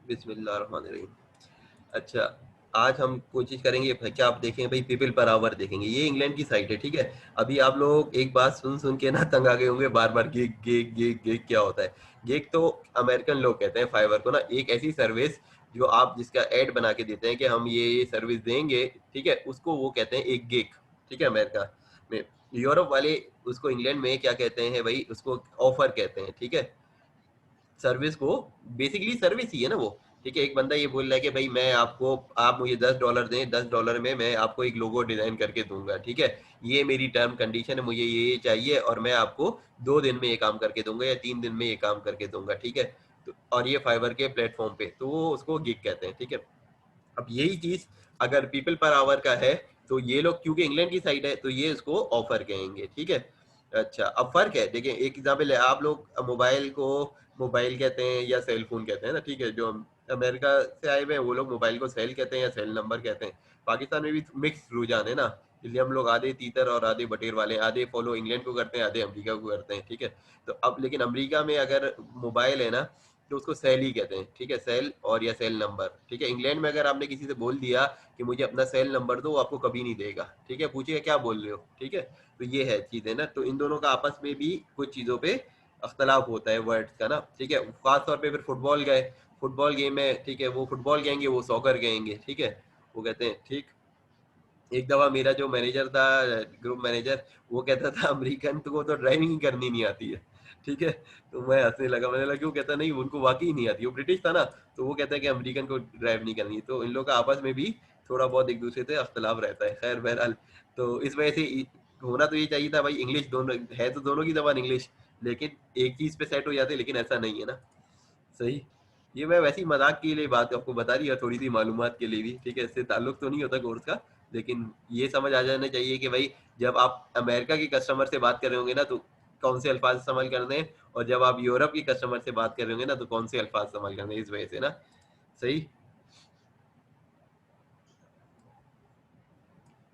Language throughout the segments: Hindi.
बिस्मिल्लाहिर्रहमानिर्रहीम। अच्छा, आज हम कोशिश करेंगे क्या आप देखेंगे भाई पीपल पर आवर देखेंगे। ये इंग्लैंड की साइट है, ठीक है। अभी आप लोग एक बात सुन सुन के ना तंग आ गए होंगे, बार बार गिग गिग गिग गिग क्या होता है। गिग तो अमेरिकन लोग कहते हैं फाइवर को ना, एक ऐसी सर्विस जो आप जिसका ऐड बना के देते हैं कि हम ये सर्विस देंगे, ठीक है, उसको वो कहते हैं एक गिग, ठीक है, अमेरिका में। यूरोप वाले उसको इंग्लैंड में क्या कहते हैं भाई, उसको ऑफर कहते हैं, ठीक है। सर्विस को बेसिकली सर्विस ही है ना वो, ठीक है। एक बंदा ये बोल रहा है कि भाई मैं आपको, आप मुझे $10 दें, $10 में मैं आपको एक लोगो डिजाइन करके दूंगा, ठीक है। ये मेरी टर्म कंडीशन है, मुझे ये चाहिए और मैं आपको 2 दिन में ये काम करके दूंगा या 3 दिन में ये काम करके दूंगा, ठीक है। तो और ये फाइबर के प्लेटफॉर्म पे तो वो उसको गिग कहते हैं, ठीक है। अब यही चीज अगर पीपल पर आवर का है तो ये लोग क्योंकि इंग्लैंड की साइड है तो ये इसको ऑफर कहेंगे, ठीक है। अच्छा, अब फर्क है, देखिए एक एग्जाम्पल है, आप लोग मोबाइल को मोबाइल कहते हैं या सेल फोन कहते हैं ना, ठीक है। जो अमेरिका से आए हुए हैं वो लोग मोबाइल को सेल कहते हैं या सेल नंबर कहते हैं। पाकिस्तान में भी मिक्स रुझान है ना, इसलिए हम लोग आधे तीतर और आधे बटेर वाले, आधे फॉलो इंग्लैंड को करते हैं, आधे अमेरिका को करते हैं, ठीक है। तो अब लेकिन अमेरिका में अगर मोबाइल है ना तो उसको सेल ही कहते हैं, ठीक है, सेल और या सेल नंबर, ठीक है। इंग्लैंड में अगर आपने किसी से बोल दिया कि मुझे अपना सेल नंबर दो, वो आपको कभी नहीं देगा, ठीक है, पूछेगा क्या बोल रहे हो, ठीक है। तो ये है चीज है ना, तो इन दोनों का आपस में भी कुछ चीजों पे अख्तलाफ होता है वर्ड्स का ना, ठीक है। खास तौर पे फिर फुटबॉल गए, फुटबॉल गेम है, ठीक है, वो फुटबॉल कहेंगे, वो सॉकर कहेंगे, ठीक है, वो कहते हैं, ठीक। एक दफा मेरा जो मैनेजर था, ग्रुप मैनेजर, वो कहता था अमेरिकन तो को तो ड्राइविंग ही करनी नहीं आती है, ठीक है। तो मैं हंसने लगा, मैंने लगा क्यों, कहता नहीं उनको वाकई नहीं आती, वो ब्रिटिश था ना, तो वो कहता है कि अमेरिकन को ड्राइव नहीं करनी। तो इन लोगों का आपस में भी थोड़ा बहुत एक दूसरे से अख्तलाफ रहता है, खैर बहरहाल। तो इस वजह से होना तो ये चाहिए था भाई, इंग्लिश दोनों है तो दोनों की जबान इंग्लिश, लेकिन एक चीज पे सेट हो जाते, लेकिन ऐसा नहीं है ना, सही। ये मैं वैसे ही मजाक के लिए बात आपको बता रही है, थोड़ी सी मालूमात के लिए भी, ठीक है, इससे ताल्लुक तो नहीं होता कोर्स का, लेकिन ये समझ आ जाना चाहिए कि भाई जब आप अमेरिका के कस्टमर से बात कर रहे होंगे ना तो कौन से अल्फाज इस्तेमाल करने हैं, और जब आप यूरोप के कस्टमर से बात कर रहे होंगे ना तो कौन से अल्फाज इस्तेमाल करने हैं, इस वजह से ना, सही।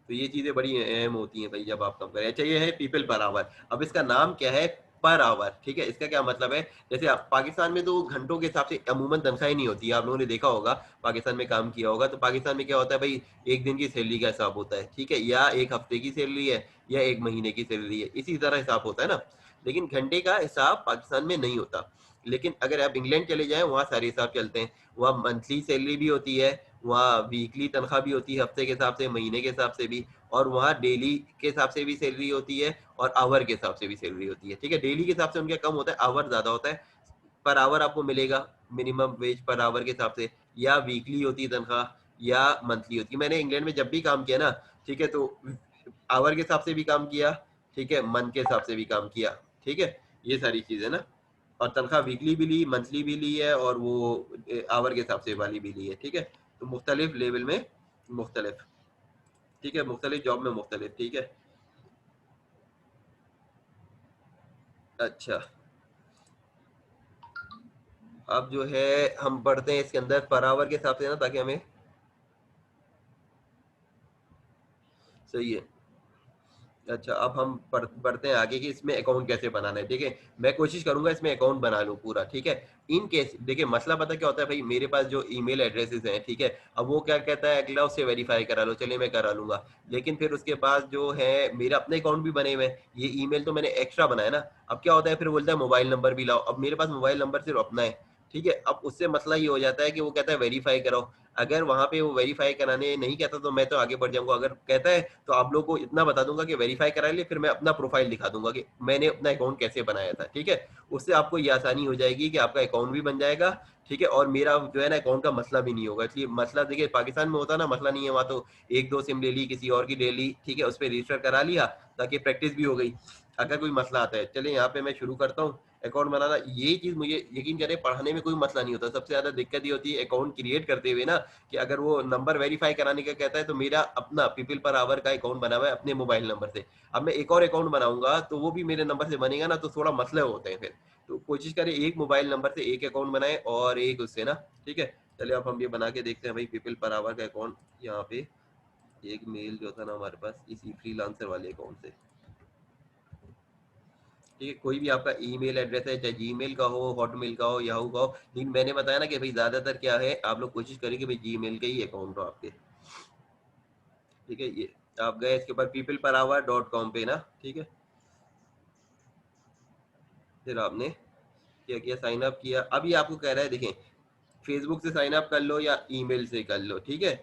तो ये चीजें बड़ी अहम होती हैं भाई जब आप कम करें। अच्छा, ये है पीपल पर आवर। अब इसका नाम क्या है, पर आवर, ठीक है। इसका क्या मतलब है, जैसे आप पाकिस्तान में तो घंटों के हिसाब से अमूमन तनख्वाही नहीं होती है, आप लोगों ने देखा होगा, पाकिस्तान में काम किया होगा तो पाकिस्तान में क्या होता है भाई, एक दिन की सैलरी का हिसाब होता है, ठीक है, या एक हफ्ते की सैलरी है या एक महीने की सैलरी है, इसी तरह हिसाब होता है ना। लेकिन घंटे का हिसाब पाकिस्तान में नहीं होता। लेकिन अगर आप इंग्लैंड चले जाएं, वहाँ सारे हिसाब चलते हैं, वहाँ मंथली सैलरी भी होती है, वहाँ वीकली तनख्वाह भी होती है, हफ्ते के हिसाब से, महीने के हिसाब से भी, और वहाँ डेली के हिसाब से भी सैलरी होती है और आवर के हिसाब से भी सैलरी होती है, ठीक है। डेली के हिसाब से उनका कम होता है, आवर ज्यादा होता है। पर आवर आपको मिलेगा मिनिमम वेज पर आवर के हिसाब से, या वीकली होती है तनख्वाह या मंथली होती है। मैंने इंग्लैंड में जब भी काम किया ना, ठीक है, तो आवर के हिसाब से भी काम किया, ठीक है, मंथ के हिसाब से भी काम किया, ठीक है, ये सारी चीजें ना। और तनख्वाह वीकली भी ली, मंथली भी ली है, और वो आवर के हिसाब से वाली भी ली है, ठीक है। तो मुख्तलिफ लेवल में मुख्तलिफ, ठीक है, मुख्तलिफ जॉब में मुख्तलिफ, ठीक है। अच्छा, अब जो है हम बढ़ते हैं इसके अंदर पर आवर के हिसाब से ना, ताकि हमें सही है। अच्छा, अब हम बढ़ते हैं आगे कि इसमें अकाउंट कैसे बनाना है, ठीक है। मैं कोशिश करूंगा इसमें अकाउंट बना लूँ पूरा, ठीक है। इन केस देखिए मसला पता क्या होता है भाई, मेरे पास जो ईमेल एड्रेसेस हैं, ठीक है, अब वो क्या कहता है अगला, उससे वेरीफाई करा लो, चलिए मैं करा लूंगा। लेकिन फिर उसके बाद जो है मेरा अपने अकाउंट भी बने हुए हैं, ये ईमेल तो मैंने एक्स्ट्रा बनाया ना। अब क्या होता है, फिर बोलता है मोबाइल नंबर भी लाओ, अब मेरे पास मोबाइल नंबर सिर्फ अपना है, ठीक है। अब उससे मसला ये हो जाता है कि वो कहता है वेरीफाई कराओ। अगर वहां पे वो वेरीफाई कराने नहीं कहता तो मैं तो आगे बढ़ जाऊंगा, अगर कहता है तो आप लोगों को इतना बता दूंगा कि वेरीफाई करा लिए, फिर मैं अपना प्रोफाइल दिखा दूंगा कि मैंने अपना अकाउंट कैसे बनाया था, ठीक है। उससे आपको ये आसानी हो जाएगी कि आपका अकाउंट भी बन जाएगा, ठीक है, और मेरा जो है ना अकाउंट का मसला भी नहीं होगा। इसलिए मसला देखिए पाकिस्तान में होता ना, मसला नहीं है वहाँ तो, एक दो सिम ले ली, किसी और की ले ली, ठीक है, उस पर रजिस्टर करा लिया ताकि प्रैक्टिस भी हो गई। अगर कोई मसला आता है, चलिए यहाँ पे मैं शुरू करता हूँ अकाउंट बनाना। ये चीज मुझे यकीन करें पढ़ाने में कोई मसला नहीं होता, सबसे ज्यादा दिक्कत ये होती है अकाउंट क्रिएट करते हुए ना, कि अगर वो नंबर वेरीफाई कराने का कहता है तो मेरा अपना पीपल पर आवर का अकाउंट बना हुआ है अपने मोबाइल नंबर से। अब मैं एक और अकाउंट बनाऊंगा तो वो भी मेरे नंबर से बनेगा ना, तो थोड़ा मसले होते हैं फिर। तो कोशिश करें एक मोबाइल नंबर से एक अकाउंट बनाए और एक उससे ना, ठीक है। चलिए अब हम ये बना के देखते हैं भाई पीपल पर आवर का अकाउंट। यहाँ पे एक मेल जो था ना हमारे पास इसी फ्रीलांसर वाले अकाउंट से, ठीक है, कोई भी आपका ईमेल एड्रेस है, चाहे जीमेल का हो, हॉटमेल का हो, याहू का हो, लेकिन मैंने बताया ना कि भाई ज्यादातर क्या है, आप लोग कोशिश करें कि भाई जीमेल का ही अकाउंट हो आपके। ठीक है, ये आप गए इसके ऊपर peopleperhour.com पे ना, ठीक है, फिर आपने क्या किया, साइन अप किया। अभी आपको कह रहा है देखें, फेसबुक से साइन अप कर लो या ईमेल से कर लो, ठीक है।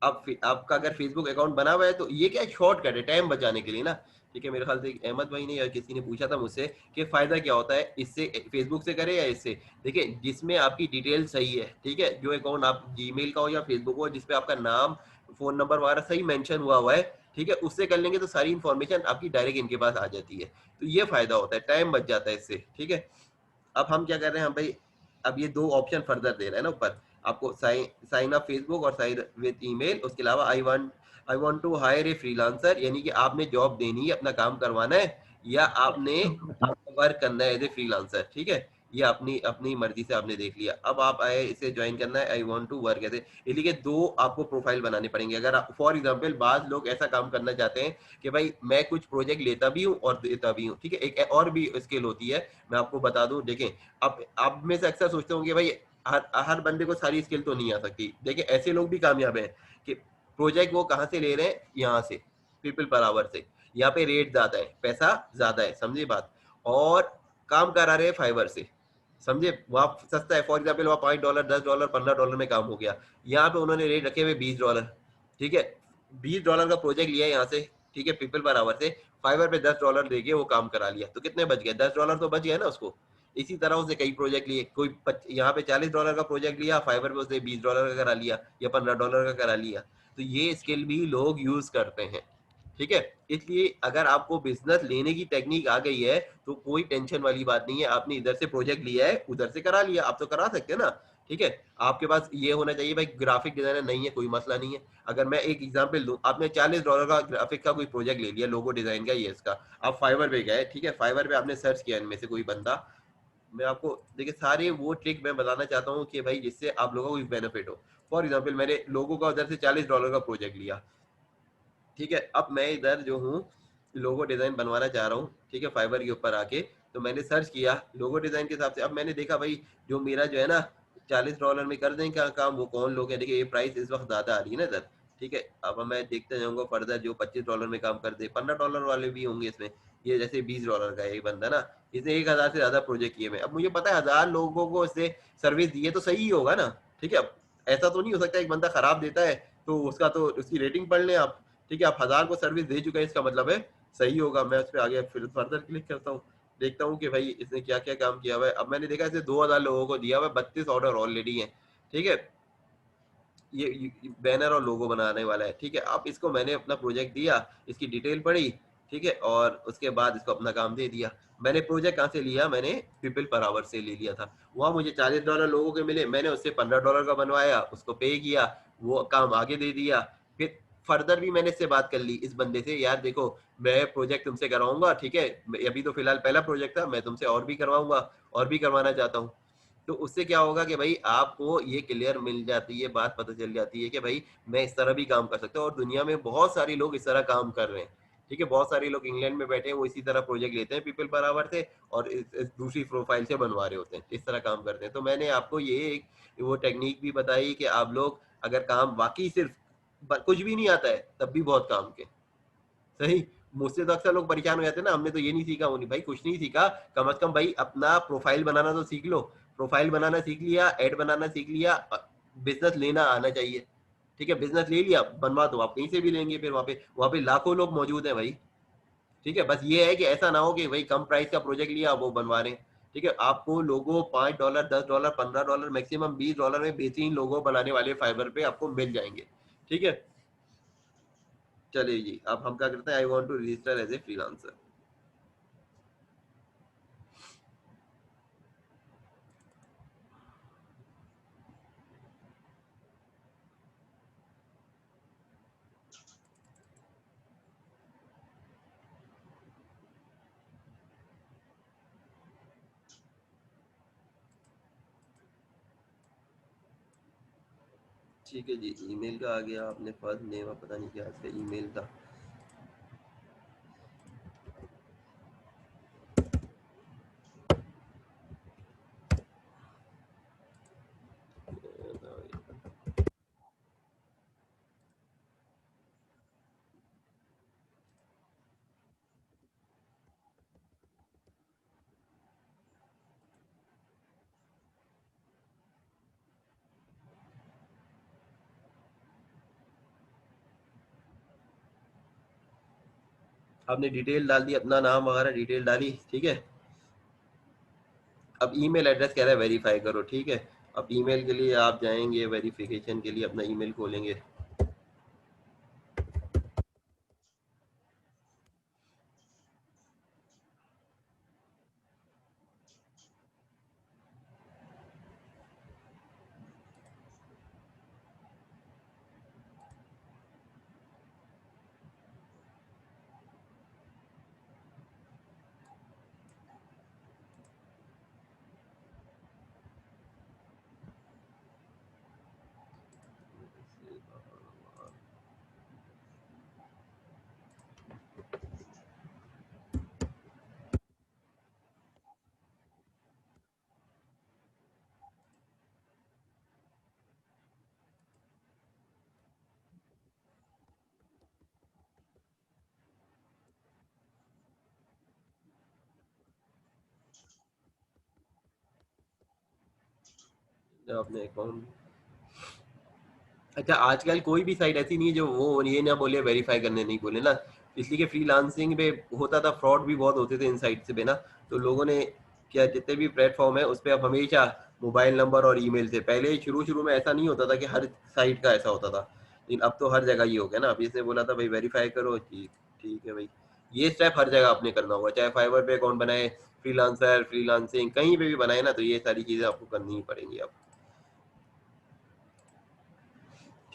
अब आपका अगर फेसबुक अकाउंट बना हुआ है तो ये क्या शॉर्टकट है टाइम बचाने के लिए ना, ठीक है। मेरे ख्याल से अहमद भाई ने या किसी ने पूछा था मुझसे कि फायदा क्या होता है इससे, फेसबुक से करे या इससे। देखिए, जिसमें आपकी डिटेल सही है, ठीक है, जो अकाउंट आप जीमेल का हो या फेसबुक हो जिसपे आपका नाम, फोन नंबर वगैरह सही मेंशन हुआ हुआ है, ठीक है, उससे कर लेंगे तो सारी इन्फॉर्मेशन आपकी डायरेक्ट इनके पास आ जाती है। तो ये फायदा होता है, टाइम बच जाता है इससे, ठीक है। अब हम क्या कर रहे हैं, हम भाई अब ये दो ऑप्शन फर्दर दे रहे हैं ना ऊपर आपको, साइन साइन अप फेसबुक और साइन विद ईमेल, उसके अलावा I want to hire a freelancer, यानी कि आपने जॉब देनी है, अपना काम करवाना है, या आपने वर्क करना है एज ए फ्रीलांसर, ठीक है। ये अपनी अपनी मर्जी से आपने देख लिया। अब आप आए इसे ज्वाइन करना है, आई वांट टू वर्क ऐसे, इसलिए दो आपको प्रोफाइल बनाने पड़ेंगे। अगर आप फॉर एग्जांपल बाद लोग ऐसा काम करना चाहते हैं कि भाई मैं कुछ प्रोजेक्ट लेता भी हूँ और देता भी हूँ, ठीक है, एक और भी स्किल होती है, मैं आपको बता दूं। देखें, अब आप में से अक्सर सोचते होंगे भाई हर हर बंदे को सारी स्किल तो नहीं आ सकती। देखिए, ऐसे लोग भी कामयाब हैं कि प्रोजेक्ट वो कहाँ से ले रहे हैं, यहाँ से, पीपल पर आवर से। यहाँ पे रेट ज्यादा है, पैसा ज्यादा है, समझे बात, और काम करा रहे हैं फाइवर से, समझे, वहाँ सस्ता है। फॉर एग्जाम्पल वहाँ $5, $10, $15 में काम हो गया। यहाँ पे उन्होंने रेट रखे हुए $20, ठीक है। $20 का प्रोजेक्ट लिया यहाँ से, ठीक है, पीपल पर आवर से, फाइवर पे $10 देके वो काम करा लिया, तो कितने बच गए, $10 तो बच गया ना उसको। इसी तरह उसने कई प्रोजेक्ट लिए, कोई यहाँ पे $40 का प्रोजेक्ट लिया, फाइवर पे उसने $20 का करा लिया या $15 का करा लिया। तो ये स्किल भी लोग यूज करते हैं, ठीक है। इसलिए अगर आपको बिजनेस लेने की टेक्निक आ गई है तो कोई टेंशन वाली बात नहीं है। आपने इधर से प्रोजेक्ट लिया है, उधर से करा लिया, आप तो करा सकते हैं ना, ठीक है। आपके पास ये होना चाहिए भाई, ग्राफिक डिजाइनर नहीं है कोई मसला नहीं है। अगर मैं एक एग्जांपल दूं, आपने $40 का ग्राफिक का कोई प्रोजेक्ट ले लिया, लोगो डिजाइन का, ये इसका, आप फाइवर पे गए, ठीक है, फाइवर पे आपने सर्च किया इनमें से कोई बंदा, मैं आपको देखिए सारे वो ट्रिक मैं बताना चाहता हूँ कि भाई जिससे आप लोगों को बेनिफिट हो। फॉर एग्जाम्पल मैंने लोगों का उधर से $40 का प्रोजेक्ट लिया, ठीक है। अब मैं इधर जो हूँ लोगो डिजाइन बनवाना चाह रहा हूँ, ठीक है, फाइबर के ऊपर आके। तो मैंने सर्च किया लोगो डिजाइन के हिसाब से, अब मैंने देखा भाई जो मेरा जो है ना $40 में कर दें क्या काम, वो कौन लोग हैं। देखिए ये प्राइस इस वक्त ज्यादा आ रही है ना इधर, ठीक है। अब मैं देखते जाऊंगा फर्दर जो $25 में काम कर दे, $15 वाले भी होंगे इसमें। ये जैसे $20 का एक बंदा ना, इसने 1000 से ज्यादा प्रोजेक्ट किए में। अब मुझे पता है 1000 लोगों को इससे सर्विस दी है तो सही ही होगा ना, ठीक है। अब ऐसा तो नहीं हो सकता एक बंदा खराब देता है तो उसका तो उसकी रेटिंग पढ़ लें आप, ठीक है। आप 1000 को सर्विस दे चुके हैं, इसका मतलब है सही होगा। मैं उस पर आगे फिर फर्दर क्लिक करता हूँ, देखता हूँ कि भाई इसने क्या क्या काम किया हुआ है। अब मैंने देखा इसे 2000 लोगों को दिया हुआ है, 32 ऑर्डर ऑलरेडी है, ठीक है। ये बैनर और लोगो बनाने वाला है, ठीक है। अब इसको मैंने अपना प्रोजेक्ट दिया, इसकी डिटेल पढ़ी, ठीक है, और उसके बाद इसको अपना काम दे दिया। मैंने प्रोजेक्ट कहाँ से लिया, मैंने पीपल पर आवर से ले लिया था। वहां मुझे $40 लोगों के मिले, मैंने उससे $15 का बनवाया, उसको पे किया, वो काम आगे दे दिया। फिर फर्दर भी मैंने इससे बात कर ली इस बंदे से, यार देखो मैं प्रोजेक्ट तुमसे करवाऊंगा, ठीक है, अभी तो फिलहाल पहला प्रोजेक्ट था, मैं तुमसे और भी करवाऊंगा, और भी करवाना चाहता हूँ। तो उससे क्या होगा कि भाई आपको ये क्लियर मिल जाती है, बात पता चल जाती है कि भाई मैं इस तरह भी काम कर सकता हूँ, और दुनिया में बहुत सारे लोग इस तरह काम कर रहे हैं, ठीक है। बहुत सारे लोग इंग्लैंड में बैठे हैं, वो इसी तरह प्रोजेक्ट लेते हैं पीपल पर आवर से, और इस दूसरी प्रोफाइल से बनवा रहे होते हैं, इस तरह काम करते हैं। तो मैंने आपको ये एक वो टेक्निक भी बताई कि आप लोग अगर काम वाकई सिर्फ कुछ भी नहीं आता है तब भी बहुत काम के, सही। मुझसे तो अक्सर लोग परेशान हो जाते हैं ना, हमने तो ये नहीं सीखा, वो नहीं भाई कुछ नहीं सीखा, कम से कम भाई अपना प्रोफाइल बनाना तो सीख लो। प्रोफाइल बनाना सीख लिया, ऐड बनाना सीख लिया, बिजनेस लेना आना चाहिए, ठीक है। बिजनेस ले लिया, बनवा दो, आप कहीं से भी लेंगे, फिर वहाँ पे लाखों लोग मौजूद हैं भाई, ठीक है। बस ये है कि ऐसा ना हो कि भाई कम प्राइस का प्रोजेक्ट लिया वो बनवा रहे हैं, ठीक है। आपको लोगो $5, $10, $15, मैक्सिमम $20 में बेहतरीन लोगो बनाने वाले फाइबर पे आपको मिल जाएंगे, ठीक है। चलिए जी, अब हम क्या करते हैं, I want to register as a freelancer. ठीक है जी, ईमेल का आ गया, आपने फर्स्ट नेम पता नहीं क्या इसका ईमेल था। आपने डिटेल डाल दी, अपना नाम वगैरह डिटेल डाली, ठीक है। अब ईमेल एड्रेस कह रहा है वेरीफाई करो, ठीक है। अब ईमेल के लिए आप जाएंगे, वेरिफिकेशन के लिए अपना ईमेल खोलेंगे। आपने अकाउंट, अच्छा आजकल कोई भी साइट ऐसी नहीं है जो वो ये ना बोले वेरीफाई करने नहीं बोले ना, इसलिए कि फ्रीलांसिंग पे होता था, फ्रॉड भी बहुत होते थे इन साइट से बिना। तो लोगों ने क्या, जितने भी प्लेटफॉर्म है उस पर अब हमेशा मोबाइल नंबर और ईमेल से, पहले शुरू शुरू में ऐसा नहीं होता था कि हर साइट का ऐसा होता था, लेकिन अब तो हर जगह ये हो गया ना। अब इसने बोला था भाई वेरीफाई करो, ठीक, ठीक है भाई। ये स्टेप हर जगह आपने करना होगा, चाहे फाइवर पे अकाउंट बनाए, फ्रीलांसर, फ्रीलांसिंग कहीं पे भी बनाए ना, तो ये सारी चीजें आपको करनी ही पड़ेंगी अब,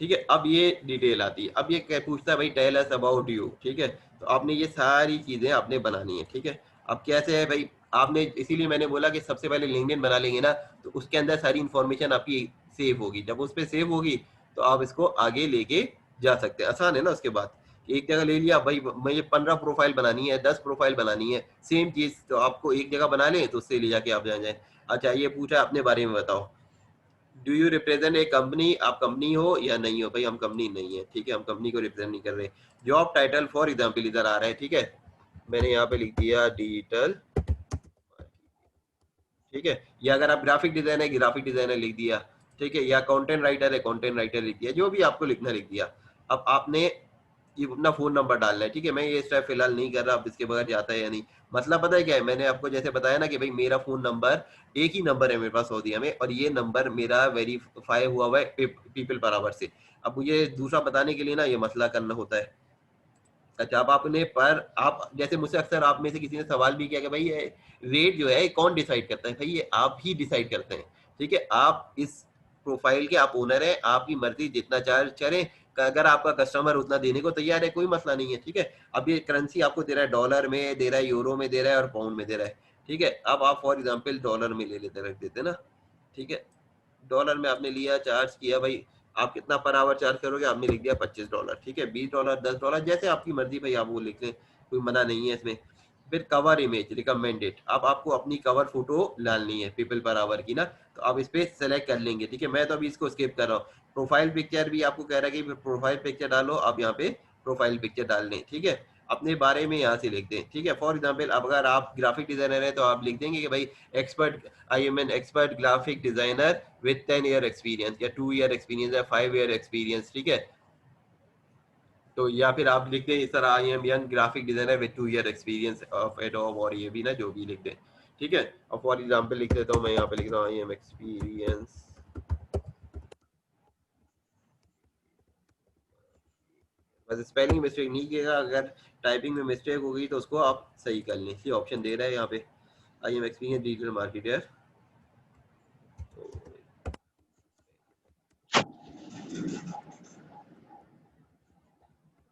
ठीक है। अब ये डिटेल आती है, अब ये क्या पूछता है भाई, टेल अस अबाउट यू, ठीक है। तो आपने ये सारी चीजें आपने बनानी है, ठीक है। अब कैसे है भाई, आपने इसीलिए मैंने बोला कि सबसे पहले लिंक्डइन बना लेंगे ना, तो उसके अंदर सारी इन्फॉर्मेशन आपकी सेव होगी, जब उस पर सेव होगी तो आप इसको आगे लेके जा सकते हैं, आसान है ना। उसके बाद एक जगह ले लिया भाई, मुझे 15 प्रोफाइल बनानी है, 10 प्रोफाइल बनानी है, सेम चीज तो आपको एक जगह बना लें, तो उससे ले जाके आप जहाँ जाए। अच्छा ये पूछा अपने बारे में बताओ, do you represent a company, आप कंपनी हो या नहीं हो, भाई हम कंपनी नहीं है, ठीक है, हम कंपनी को रिप्रेजेंट नहीं कर रहे। जॉब टाइटल फॉर एग्जाम्पल इधर आ रहा है, ठीक है, मैंने यहाँ पे लिख दिया डिजिटल, ठीक है। या अगर आप ग्राफिक डिजाइनर है, ग्राफिक डिजाइनर लिख दिया, ठीक है। या कंटेंट राइटर है, कंटेंट राइटर लिख दिया, जो भी आपको लिखना लिख दिया। अब आपने ये अपना फोन नंबर डालना है, ठीक है। मैं ये स्टेप फिलहाल नहीं कर रहा, अब इसके बगैर जाता है या नहीं, मतलब पता है क्या है, मैंने आपको जैसे बताया ना कि भाई मेरा फोन नंबर एक ही नंबर है मेरे पास सऊदीया में, और ये नंबर मेरा वेरीफाई हुआ है पीपल पावर से। अब मुझे दूसरा बताने के लिए ना ये मसला करना होता है। अच्छा अब आपने पर आप जैसे मुझसे अक्सर आप में से किसी ने सवाल भी किया कि भाई ये रेट जो है कौन डिसाइड करता है, भाई ये आप ही डिसाइड करते हैं, ठीक है। आप इस प्रोफाइल के आप ओनर हैं, आपकी मर्जी जितना चार्ज करें, अगर आपका कस्टमर उतना देने को तैयार है कोई मसला नहीं है, ठीक है। अब ये करेंसी आपको दे रहा है, डॉलर में दे रहा है, यूरो में दे रहा है, और पाउंड में दे रहा है, ठीक है। अब आप फॉर एग्जाम्पल डॉलर में ले लेते रख देते ना, ठीक है। डॉलर में आपने लिया, चार्ज किया भाई, आप कितना पर आवर चार्ज करोगे, आपने लिख दिया $25, ठीक है। $20, $10 जैसे आपकी मर्जी भाई, आप वो लिख लें, कोई मना नहीं है इसमें। फिर कवर इमेज रिकमेंडेड, अब आपको अपनी कवर फोटो डालनी है पीपल पर आवर की ना, तो आप इस पे सेलेक्ट कर लेंगे, ठीक है। मैं तो अभी इसको स्किप कर रहा हूँ। प्रोफाइल पिक्चर भी आपको कह रहा है कि प्रोफाइल पिक्चर डालो, आप यहाँ पे प्रोफाइल पिक्चर डाल लें, ठीक है। अपने बारे में यहाँ से लिख दें, ठीक है। फॉर एग्जाम्पल अब अगर आप ग्राफिक डिजाइनर है तो आप लिख देंगे कि भाई expert, I am an expert graphic designer with 10 year experience, या 2 ईयर एक्सपीरियंस, या 5 ईयर एक्सपीरियंस, ठीक है। तो या फिर आप लिख दें इस तरह, I am young graphic designer with 2 year experience of adobe, और ये भी ना जो भी लिख दें, ठीक है। और फॉर एग्जाम्पल लिख देता हूँ मैं, यहाँ पे लिख रहा हूँ आई एम एक्सपीरियंस, बस स्पेलिंग मिस्टेक नहीं किएगा, अगर टाइपिंग में मिस्टेक हो गई तो उसको आप सही कर लें, इसलिए ऑप्शन दे रहा है यहाँ पे, आई एम एक्सपीरियंस डिजिटल मार्केटर।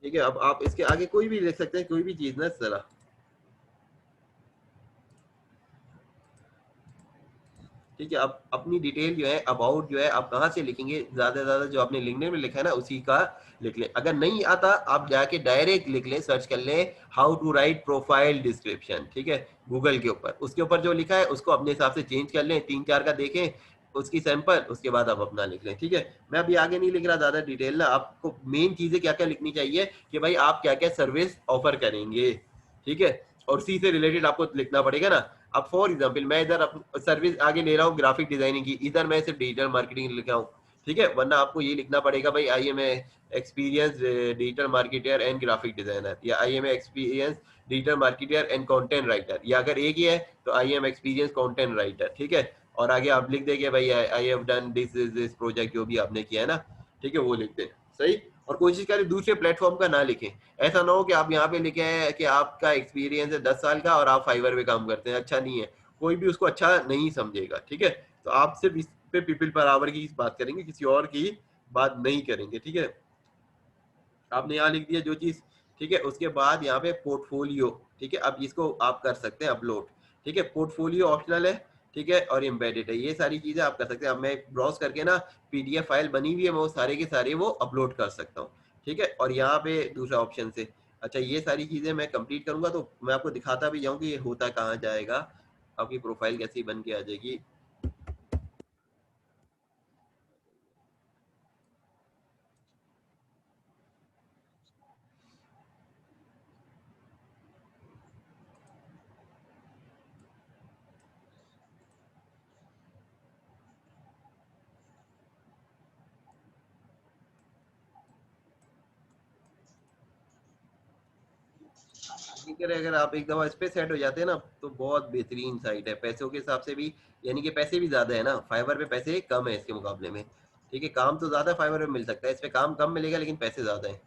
ठीक है, अब आप इसके आगे कोई भी लिख सकते हैं, कोई भी चीज ना इस तरह, ठीक है। अब अपनी डिटेल जो है अबाउट जो है आप कहाँ से लिखेंगे, ज्यादा से ज्यादा जो आपने लिखने में लिखा है ना उसी का लिख लें। अगर नहीं आता आप जाके डायरेक्ट लिख लें, सर्च कर लें how to write profile description, ठीक है, गूगल के ऊपर, उसके ऊपर जो लिखा है उसको अपने हिसाब से चेंज कर लें, 3-4 का देखें उसकी सैंपल, उसके बाद आप अपना लिख लें, ठीक है। मैं अभी आगे नहीं लिख रहा ज्यादा डिटेल ना, आपको मेन चीजें क्या क्या लिखनी चाहिए कि भाई आप क्या क्या सर्विस ऑफर करेंगे, ठीक है, और उसी से रिलेटेड आपको लिखना पड़ेगा ना। अब फॉर एग्जाम्पल मैं इधर सर्विस आगे ले रहा हूँ ग्राफिक डिजाइनिंग की, इधर मैं सिर्फ डिजिटल मार्केटिंग लिख रहा हूँ, ठीक है, वरना आपको ये लिखना पड़ेगा भाई I am experience digital marketer and graphic designer, या I am experience digital marketer and content writer, या अगर एक ही है तो I am experience content writer. ठीक है, और आगे आप लिख देंगे भाई I have done this project, जो भी आपने किया है ना, ठीक है, वो लिख दें। सही। और कोशिश करें दूसरे प्लेटफॉर्म का ना लिखें। ऐसा ना हो कि आप यहाँ पे लिखे हैं कि आपका एक्सपीरियंस है 10 साल का और आप फाइवर पे काम करते हैं, अच्छा नहीं है, कोई भी उसको अच्छा नहीं समझेगा। ठीक है, तो आप सिर्फ इस पे पीपल पर आवर की बात करेंगे, किसी और की बात नहीं करेंगे। ठीक है, आपने यहाँ लिख दिया जो चीज। ठीक है, उसके बाद यहाँ पे पोर्टफोलियो, ठीक है, अब इसको आप कर सकते हैं अपलोड। ठीक है, पोर्टफोलियो ऑप्शनल है, ठीक है, और एम्बेडेड है, ये सारी चीजें आप कर सकते हैं। अब मैं ब्राउज करके ना पीडीएफ फाइल बनी हुई है, मैं वो सारे के सारे वो अपलोड कर सकता हूँ। ठीक है, और यहाँ पे दूसरा ऑप्शन से, अच्छा ये सारी चीजें मैं कंप्लीट करूंगा तो मैं आपको दिखाता भी जाऊँ कि ये होता कहाँ जाएगा, आपकी प्रोफाइल कैसी बन के आ जाएगी। ठीक है, अगर आप एक दफा इस पे सेट हो जाते हैं ना तो बहुत बेहतरीन साइट है पैसों के हिसाब से भी, यानी कि पैसे भी ज्यादा है ना, फाइवर पे पैसे कम है इसके मुकाबले में। ठीक है, काम तो ज्यादा फाइवर पे मिल सकता है, इस पे काम कम मिलेगा लेकिन पैसे ज्यादा है।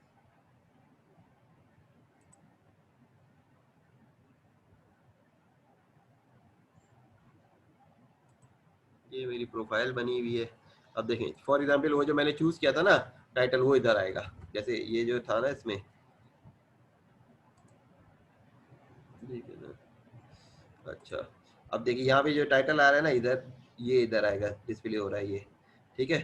ये मेरी प्रोफाइल बनी हुई है। अब देखें फॉर एग्जाम्पल वो जो मैंने चूज किया था ना टाइटल, वो इधर आएगा, जैसे ये जो था ना इसमें, ठीक है ना। अच्छा, अब देखिए यहाँ पे जो टाइटल आ रहा है ना इधर, ये इधर आएगा, डिस्प्ले हो रहा है ये। ठीक है,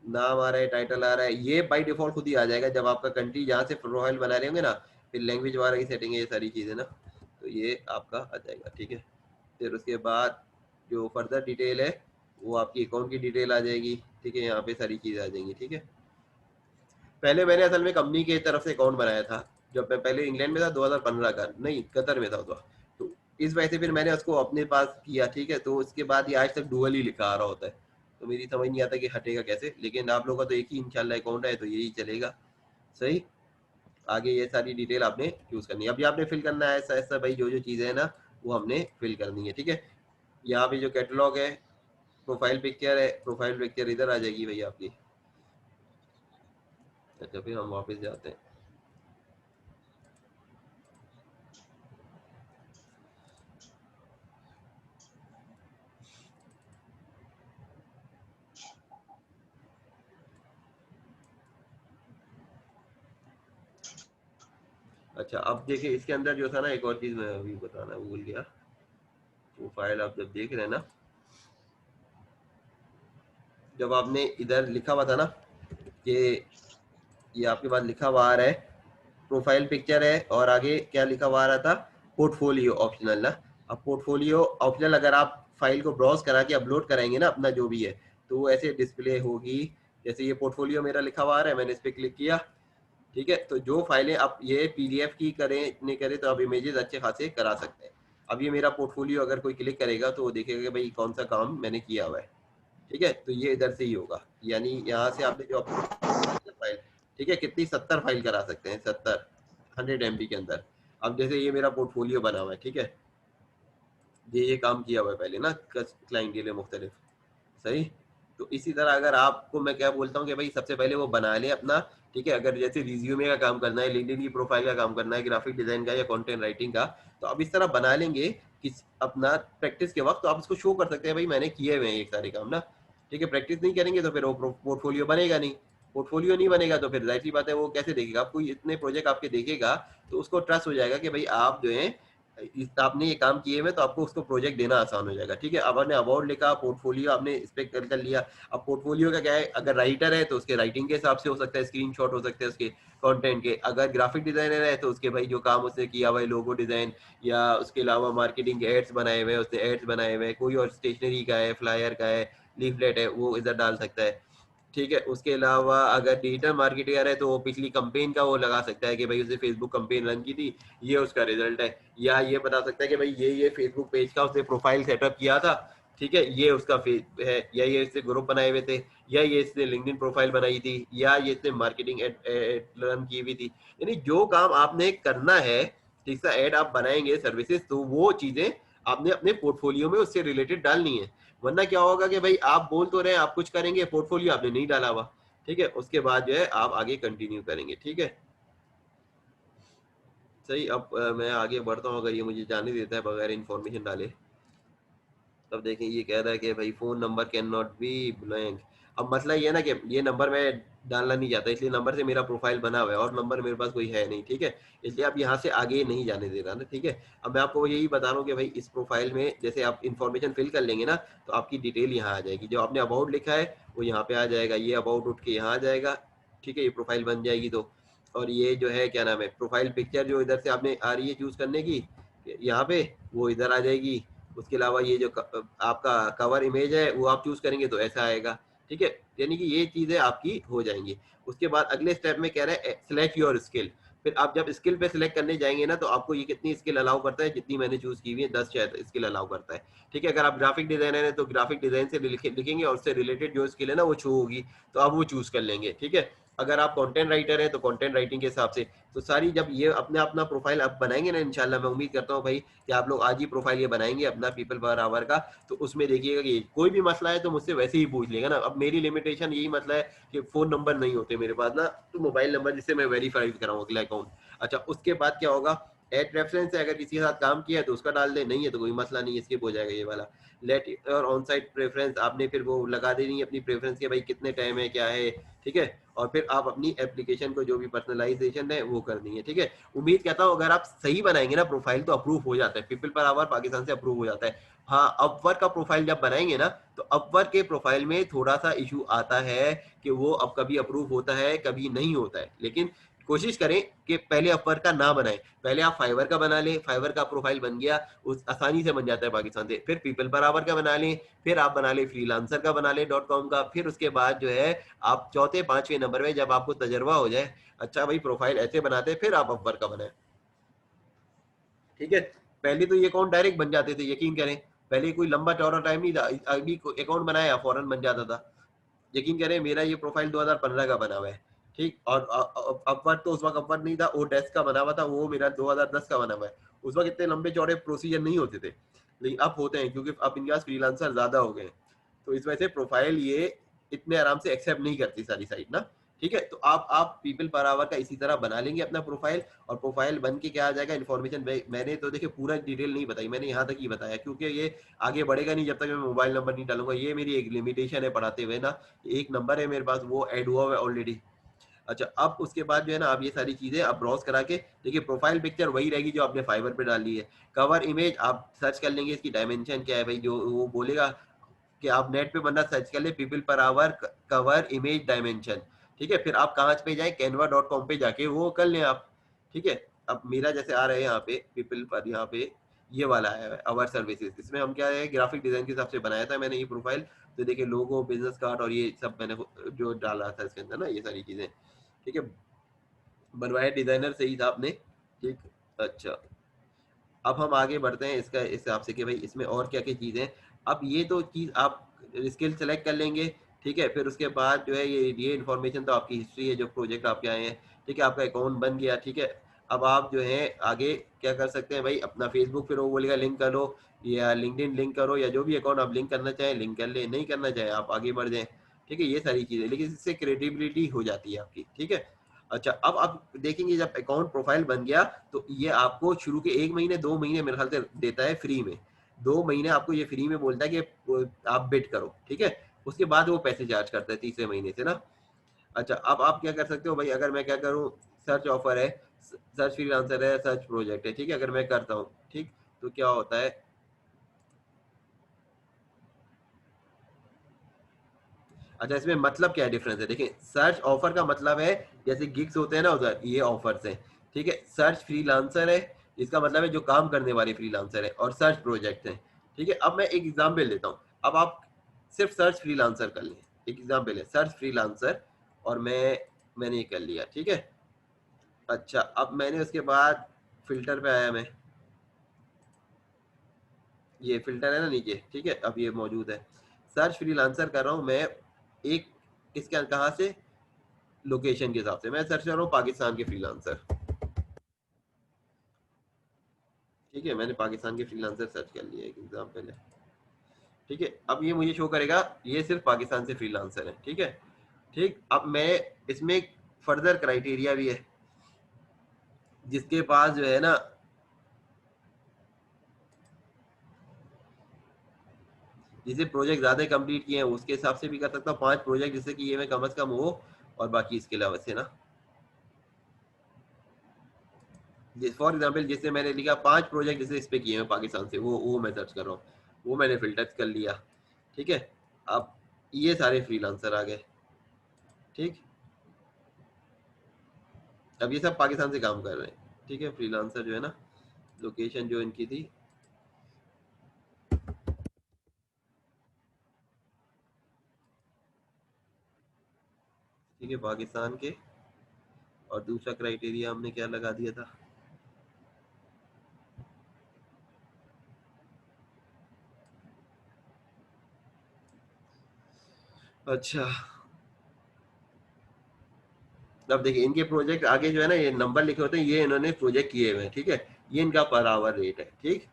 नाम आ रहा है, टाइटल आ रहा है, ये बाय डिफॉल्ट खुद ही आ जाएगा जब आपका कंट्री जहाँ से प्रोफाइल बना रहे होंगे ना, फिर लैंग्वेज वगैरह की सेटिंग है, ये सारी चीज़ें ना, तो ये आपका आ जाएगा। ठीक है, फिर उसके बाद जो फर्दर डिटेल है वो आपकी अकाउंट की डिटेल आ जाएगी। ठीक है, यहाँ पे सारी चीज़ें आ जाएंगी। ठीक है, पहले मैंने असल में कंपनी की तरफ से अकाउंट बनाया था, जब मैं पहले इंग्लैंड में था 2015 का, नहीं कतर में था तो इस वजह से फिर मैंने उसको अपने पास किया। ठीक है, तो उसके बाद ये आज तक डुअल ही लिखा आ रहा होता है, तो मेरी समझ नहीं आता कि हटेगा कैसे, लेकिन आप लोगों का तो एक ही इंशाल्लाह अकाउंट है तो यही चलेगा। सही। आगे ये सारी डिटेल आपने चूज करनी है, अभी आपने फिल करना है ऐसा ऐसा भाई, जो जो चीज़ें है ना वो हमने फिल करनी है। ठीक है, यहाँ पे जो कैटलॉग है, प्रोफाइल पिक्चर है, प्रोफाइल पिक्चर इधर आ जाएगी भाई आपकी। अच्छा, फिर हम वापस जाते हैं। अच्छा, अब देखिए इसके अंदर जो था ना, एक और चीज मैं अभी बताना भूल गया। प्रोफाइल आप जब देख रहे हैं ना, जब आपने इधर लिखा हुआ था ना कि ये आपके पास लिखा हुआ आ रहा है प्रोफाइल पिक्चर है, और आगे क्या लिखा हुआ आ रहा था, पोर्टफोलियो ऑप्शनल ना। अब पोर्टफोलियो ऑप्शनल अगर आप फाइल को ब्राउज करा के अपलोड कराएंगे ना अपना जो भी है, तो वो ऐसे डिस्प्ले होगी। जैसे ये पोर्टफोलियो मेरा लिखा हुआ आ रहा है, मैंने इस पर क्लिक किया। ठीक है, तो जो फाइलें आप ये पीडीएफ की करें नहीं करें तो आप इमेजेस अच्छे खासे करा सकते हैं। अब ये मेरा पोर्टफोलियो अगर कोई क्लिक करेगा तो वो देखेगा कि भाई कौन सा काम मैंने किया हुआ है। ठीक है, तो ये इधर से ही होगा, यानी यहाँ से आपने जो अपलोड फाइल, ठीक है, कितनी 70 फाइल करा सकते हैं, 70, 100 MB के अंदर। अब जैसे ये मेरा पोर्टफोलियो बना हुआ है, ठीक है, ये काम किया हुआ है पहले ना क्लाइंट के लिए मुख्तलिफ। सही। तो इसी तरह अगर आपको मैं क्या बोलता हूँ कि भाई सबसे पहले वो बना ले अपना। ठीक है, अगर जैसे रिज्यूमे का काम करना है, लिंक्डइन की प्रोफाइल का काम करना है, ग्राफिक डिजाइन का या कंटेंट राइटिंग का, तो आप इस तरह बना लेंगे कि अपना प्रैक्टिस के वक्त तो आप उसको शो कर सकते हैं भाई मैंने किए हुए हैं एक सारे काम ना। ठीक है, प्रैक्टिस नहीं करेंगे तो फिर वो पोर्टफोलियो बनेगा नहीं। पोर्टफोलियो नहीं बनेगा तो फिर जाहिर सी बात है वो कैसे देखेगा, आप कोई इतने प्रोजेक्ट आपके देखेगा तो उसको ट्रस्ट हो जाएगा कि भाई आप जो है आपने ये काम किए हुए तो आपको उसको प्रोजेक्ट देना आसान हो जाएगा। ठीक है, अब आपने अवार्ड लिखा, पोर्टफोलियो आपने इस पे कर लिया। अब पोर्टफोलियो का क्या है, अगर राइटर है तो उसके राइटिंग के हिसाब से हो सकता है, स्क्रीनशॉट हो सकते हैं उसके कंटेंट के। अगर ग्राफिक डिजाइनर है तो उसके भाई जो काम उसने किया हुआ है, लोगो डिजाइन, या उसके अलावा मार्केटिंग के एड्स बनाए हुए हैं, उसने एड्स बनाए हुए हैं, कोई और स्टेशनरी का है, फ्लायर का है, लीफलेट है, वो इधर डाल सकता है। ठीक है, उसके अलावा अगर डिजिटल मार्केटर है तो वो पिछली कंपेन का वो लगा सकता है कि भाई उसने फेसबुक कंपेन रन की थी, ये उसका रिजल्ट है। या ये बता सकता है कि भाई ये फेसबुक पेज का उसने प्रोफाइल सेटअप किया था, ठीक है, ये उसका फेस है, या ये इसने ग्रुप बनाए हुए थे, या ये इसने लिंक्डइन प्रोफाइल बनाई थी, या ये इसने मार्केटिंग एड रन की हुई थी। यानी जो काम आपने करना है, ठीक सा ऐड आप बनाएंगे सर्विसेज, तो वो चीजें आपने अपने पोर्टफोलियो में उससे रिलेटेड डालनी है। वरना क्या होगा कि भाई आप बोल तो रहे हैं आप कुछ करेंगे, पोर्टफोलियो आपने नहीं डाला हुआ, ठीक है, उसके बाद जो है आप आगे कंटिन्यू करेंगे। ठीक है, सही। अब मैं आगे बढ़ता हूँ, अगर ये मुझे जाने देता है बगैर इन्फॉर्मेशन डाले। तब देखें, ये कह रहा है कि भाई phone number can not be blank. अब मसला ये है ना कि ये नंबर मैं डालना नहीं चाहता, इसलिए नंबर से मेरा प्रोफाइल बना हुआ है और नंबर मेरे पास कोई है नहीं, ठीक है, इसलिए आप यहाँ से आगे नहीं जाने दे रहा ना। ठीक है, अब मैं आपको यही बता रहा हूँ कि भाई इस प्रोफाइल में जैसे आप इन्फॉर्मेशन फिल कर लेंगे ना, तो आपकी डिटेल यहाँ आ जाएगी। जो आपने अबाउट लिखा है वो यहाँ पे आ जाएगा, ये अबाउट उठ के यहाँ आ जाएगा। ठीक है, ये प्रोफाइल बन जाएगी। तो और ये जो है क्या नाम है, प्रोफाइल पिक्चर जो इधर से आपने आ रही है चूज करने की यहाँ पे, वो इधर आ जाएगी। उसके अलावा ये जो आपका कवर इमेज है वो आप चूज करेंगे तो ऐसा आएगा। ठीक है, यानी कि ये चीजें आपकी हो जाएंगी। उसके बाद अगले स्टेप में कह रहा है सिलेक्ट योर स्किल। फिर आप जब स्किल पे सिलेक्ट करने जाएंगे ना, तो आपको ये कितनी स्किल अलाउ करता है, जितनी मैंने चूज की हुई है 10 शायद स्किल अलाउ करता है। ठीक है, अगर आप ग्राफिक डिजाइनर है तो ग्राफिक डिजाइन से लिखेंगे और उससे रिलेटेड जो स्किल है ना वो शो होगी, तो आप वो चूज कर लेंगे। ठीक है, अगर आप कंटेंट राइटर है तो कंटेंट राइटिंग के हिसाब से। तो सारी जब ये अपने अपना प्रोफाइल आप बनाएंगे ना, इंशाल्लाह मैं उम्मीद करता हूँ भाई कि आप लोग आज ही प्रोफाइल ये बनाएंगे अपना पीपल पर आवर का, तो उसमें देखिएगा कि कोई भी मसला है तो मुझसे वैसे ही पूछ लेगा ना। अब मेरी लिमिटेशन यही मसला है कि फोन नंबर नहीं होते मेरे पास ना, तो मोबाइल नंबर जिससे मैं वेरीफाई कराऊँ अगला अकाउंट। अच्छा, उसके बाद क्या होगा, एड रेफरेंस है, अगर किसी के साथ काम किया है तो उसका डाल दे, नहीं है तो कोई मसला नहीं है, स्किप हो जाएगा ये वाला। लेट और ऑन साइट प्रेफरेंस आपने फिर वो लगा देनी है अपनी प्रेफरेंस के भाई कितने टाइम है क्या है। ठीक है, और फिर आप अपनी एप्लीकेशन को जो भी पर्सनलाइजेशन है वो कर देंगे। ठीक है, उम्मीद करता हूँ अगर आप सही बनाएंगे ना प्रोफाइल तो अप्रूव हो जाता है, पीपल पर आवर पाकिस्तान से अप्रूव हो जाता है। हाँ, अपवर्क का प्रोफाइल जब बनाएंगे ना, तो अपवर्क के प्रोफाइल में थोड़ा सा इशू आता है कि वो अब कभी अप्रूव होता है कभी नहीं होता है। लेकिन कोशिश करें कि पहले अपवर्क का ना बनाएं, पहले आप फाइवर का बना लें, फाइवर का प्रोफाइल बन गया, उस आसानी से बन जाता है पाकिस्तान से। फिर पीपल पर आवर का बना लें, फिर आप बना लें फ्रीलांसर का बना लें .com का। फिर उसके बाद जो है आप चौथे पांचवें नंबर में जब आपको तजर्बा हो जाए, अच्छा भाई प्रोफाइल ऐसे बनाते, फिर आप अपवर्क का बनाए। ठीक है, पहले तो ये अकाउंट डायरेक्ट बन जाते थे, यकीन करें, पहले कोई लंबा चौड़ा टाइम नहीं था, अभी अकाउंट बनाया फौरन बन जाता था। यकीन करें मेरा ये प्रोफाइल 2015 का बना हुआ है। ठीक, और अपवर्क तो उस वक्त अपवर्क नहीं था, वो डेस्क का बना हुआ था, वो मेरा 2010 का बना हुआ है। उस वक्त इतने लंबे चौड़े प्रोसीजर नहीं होते थे, लेकिन अब होते हैं क्योंकि अब इनके पास फ्रीलांसर ज्यादा हो गए हैं। तो इस वजह से प्रोफाइल ये इतने आराम से एक्सेप्ट नहीं करती सारी साइट ना। ठीक है, तो आप पीपल पर आवर का इसी तरह बना लेंगे अपना प्रोफाइल, और प्रोफाइल बन के क्या आ जाएगा, इन्फॉर्मेशन मैंने तो देखिए पूरा डिटेल नहीं बताई, मैंने यहाँ तक ही बताया क्योंकि ये आगे बढ़ेगा नहीं जब तक मैं मोबाइल नंबर नहीं डालूंगा। ये मेरी एक लिमिटेशन है पढ़ाते हुए ना, एक नंबर है मेरे पास वो ऐड हुआ हुआ है ऑलरेडी। अच्छा, अब उसके बाद जो है ना आप ये सारी चीजें आप ब्राउज करा के देखिए, प्रोफाइल पिक्चर वही रहेगी जो आपने फाइवर पे डाली है। कवर इमेज आप सर्च कर लेंगे, इसकी डायमेंशन क्या है भाई, जो वो बोलेगा कि आप नेट पे बंदा सर्च कर ले people per hour cover image dimension. ठीक है, फिर आप कहाँ पे जाए, canva.com पे जाके वो कर लें आप। ठीक है, अब मेरा जैसे आ रहा है यहाँ पे पीपल पर, यहाँ पे ये वाला आया है अवर सर्विसेज, इसमें हम क्या है ग्राफिक डिजाइन के हिसाब से बनाया था मैंने ये प्रोफाइल। तो देखिए लोगो, बिजनेस कार्ड और ये सब मैंने जो डाला था इसके अंदर ना, ये सारी चीजें। ठीक है, बनवाया डिजाइनर से ही था आपने। ठीक, अच्छा, अब हम आगे बढ़ते हैं इसका इस हिसाब से कि भाई इसमें और क्या क्या चीज़ें हैं। अब ये तो चीज़ आप स्किल सेलेक्ट कर लेंगे। ठीक है, फिर उसके बाद जो है ये इन्फॉर्मेशन तो आपकी हिस्ट्री है जो प्रोजेक्ट आपके आए हैं। ठीक है, आपका अकाउंट बन गया। ठीक है, अब आप जो है आगे क्या कर सकते हैं भाई, अपना फेसबुक फिर वो बोलेगा लिंक करो, या लिंक्डइन लिंक करो, या जो भी अकाउंट आप लिंक करना चाहें लिंक कर ले, नहीं करना चाहें आप आगे बढ़ जाएं। ठीक है, ये सारी चीज़ें, लेकिन इससे क्रेडिबिलिटी हो जाती है आपकी। ठीक है, अच्छा, अब आप देखेंगे जब अकाउंट प्रोफाइल बन गया, तो ये आपको शुरू के 1 महीने 2 महीने मेरे ख्याल से देता है फ्री में। 2 महीने आपको ये फ्री में बोलता है कि आप बिड करो। ठीक है, उसके बाद वो पैसे चार्ज करता है तीसरे महीने से ना। अच्छा, अब आप क्या कर सकते हो भाई, अगर मैं क्या करूँ, सर्च ऑफर है, सर्च फ्रीलांसर है, सर्च प्रोजेक्ट है। ठीक है, अगर मैं करता हूँ, ठीक, तो क्या होता है, अच्छा इसमें मतलब क्या डिफरेंस है, देखिए सर्च ऑफर का मतलब है जैसे गिग्स होते हैं ना उधर, ये ऑफर्स हैं। ठीक है, सर्च फ्रीलांसर है, इसका मतलब है जो काम करने वाले फ्रीलांसर है, और सर्च प्रोजेक्ट है। ठीक है, अब मैं एक एग्जाम्पल देता हूँ, अब आप सिर्फ सर्च फ्रीलांसर कर लें। एक एग्जाम्पल है सर्च फ्रीलांसर, और मैंने ये कर लिया। ठीक है, अच्छा, अब मैंने उसके बाद फिल्टर पे आया मैं, ये फिल्टर है ना नीचे, ठीक है, अब ये मौजूद है। सर्च फ्रीलांसर कर रहा हूँ मैं, एक इसके कहाँ से, लोकेशन के हिसाब से मैं सर्च कर रहा हूँ पाकिस्तान के फ्रीलांसर। ठीक है, मैंने पाकिस्तान के फ्रीलांसर सर्च कर लिया, एक एग्जाम्पल है। ठीक है, अब ये मुझे शो करेगा ये सिर्फ पाकिस्तान से फ्रीलांसर है। ठीक है, ठीक, अब मैं इसमें एक फर्दर क्राइटेरिया भी है, जिसके पास जो है ना, जिसे प्रोजेक्ट ज्यादा कंप्लीट किए हैं उसके हिसाब से भी कर सकता हूँ, 5 प्रोजेक्ट जिससे कि ये में कम से कम हो, और बाकी इसके अलावा से ना, जिस फॉर एग्जाम्पल जिससे मैंने लिखा 5 प्रोजेक्ट जिसे इस पे किए हैं पाकिस्तान से, वो मैं सर्च कर रहा हूँ, वो मैंने फिल्टर कर लिया। ठीक है, अब ये सारे फ्रीलांसर आ गए। ठीक, अब ये सब पाकिस्तान से काम कर रहे हैं। ठीक है, फ्रीलांसर जो है ना, लोकेशन जो इनकी थी, ठीक है, पाकिस्तान के, और दूसरा क्राइटेरिया हमने क्या लगा दिया था, अच्छा, अब देखिए इनके प्रोजेक्ट आगे जो है ना, ये नंबर लिखे होते हैं, ये इन्होंने प्रोजेक्ट किए हुए हैं। ठीक है, ये इनका पर आवर रेट है। ठीक,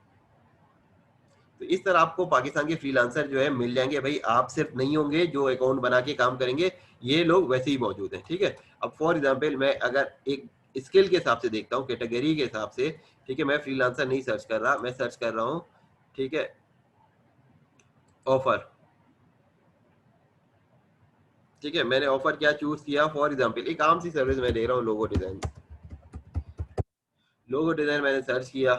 तो इस तरह आपको पाकिस्तान के फ्रीलांसर जो है मिल जाएंगे भाई, आप सिर्फ नहीं होंगे जो अकाउंट बना के काम करेंगे, ये लोग वैसे ही मौजूद हैं। ठीक है, अब फॉर एग्जांपल मैं अगर एक स्किल के हिसाब से देखता हूँ, कैटेगरी के हिसाब से, ठीक है, मैं फ्रीलांसर नहीं सर्च कर रहा, मैं सर्च कर रहा हूँ, ठीक है, ऑफर। ठीक है, मैंने ऑफर क्या चूज किया, फॉर एग्जांपल एक आम सी सर्विस मैं दे रहा हूँ, लोगो डिजाइन। लोगो डिजाइन मैंने सर्च किया,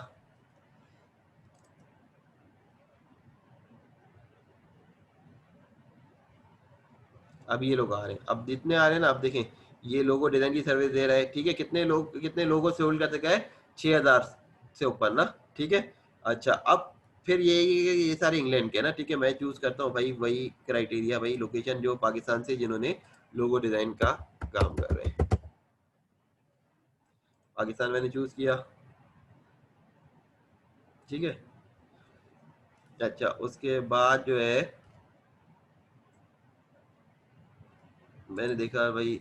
अब ये लोग आ रहे हैं, अब जितने आ रहे हैं ना, अब देखें, ये लोगो डिजाइन की सर्विस दे रहा है। ठीक है, कितने लोगों से होल्ड कर सका है, 6,000 से ऊपर ना। ठीक है, अच्छा, अब फिर ये सारे इंग्लैंड के ना। ठीक है, मैं चूज करता हूँ भाई वही क्राइटेरिया, भाई लोकेशन जो पाकिस्तान से जिन्होंने लोगो डिजाइन का काम कर रहे हैं, पाकिस्तान मैंने चूज किया। ठीक है, अच्छा, उसके बाद जो है मैंने देखा भाई,